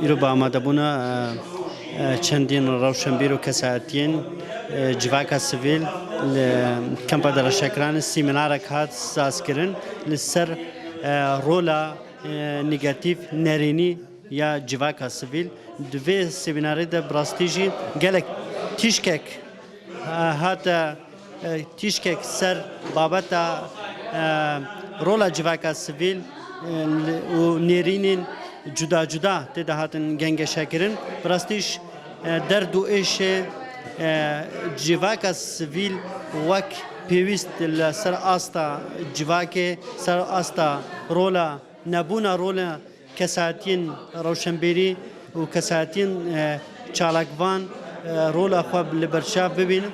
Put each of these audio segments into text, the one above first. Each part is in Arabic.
ایرو با آماده بونا چندین روشنبیر و کساتین جواکا سویل کمپا در شکران سیمینار کات ساز کردن لسر رولا نگاتیو نرینی یا جواکا سویل دوی سیمیناری ده براستیجی گلک تیشکک هاتا تیشکک سر بابتا رولا جواکا سویل و نرینین جدا جدا تدا هاتن گنگ شکرن براستیش در دو ایش جواکا سویل وک پیوست سر آستا جواکه سر آستا رولا نبونا رولا کساتین روشنبیری و کساتین چالاکوان رولا خواب لبرشاف ببین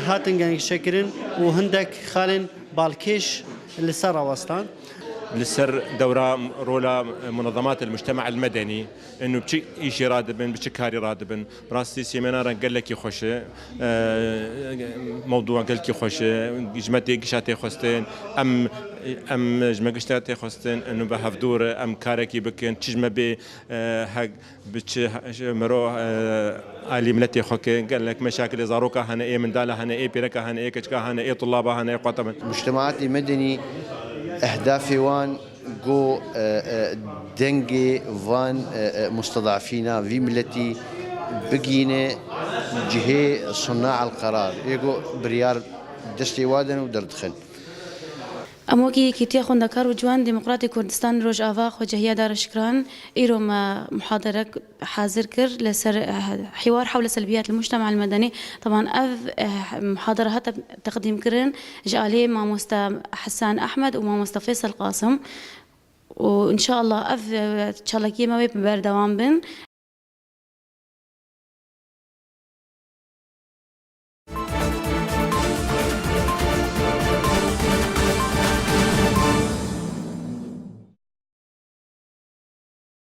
هاتن گنگ شکرن و هندک خالن بالکش لسر وستان لسر دورة رولا منظمات المجتمع المدني انه بشي شيء رادبن بشي كاري رادبن براستي سيمينار قال لك يخش موضوع قال لك يخش جمتي قشاتي خستين ام جمقشتاتي خستين انه بهف دور ام كاركي بكن تجمع بي حق بتش مرو علي ملتي خوكي قال لك مشاكل زاروكا هنا ايه من دالة هنا ايه بيركا هنا ايه كشكا هنا ايه طلابها هنا ايه قطبا المجتمعات المدني أهدافي وان جو دنجي فان مستضعفين في ملتي بقينا جهة صناع القرار يجو بريار دستي وادن ودردخن أموكي كتير خوندا كارو جوان ديمقراطي كردستان روج آفا خجهية دار شكران إيرو ما محاضرة حاضر كر لسر حوار حول سلبيات المجتمع المدني طبعا محاضرة هتا تقديم كرن جالي مع مستا حسان أحمد ومع مستا فيصل قاسم وإن شاء الله إن شاء الله كيما بيبر دوام بن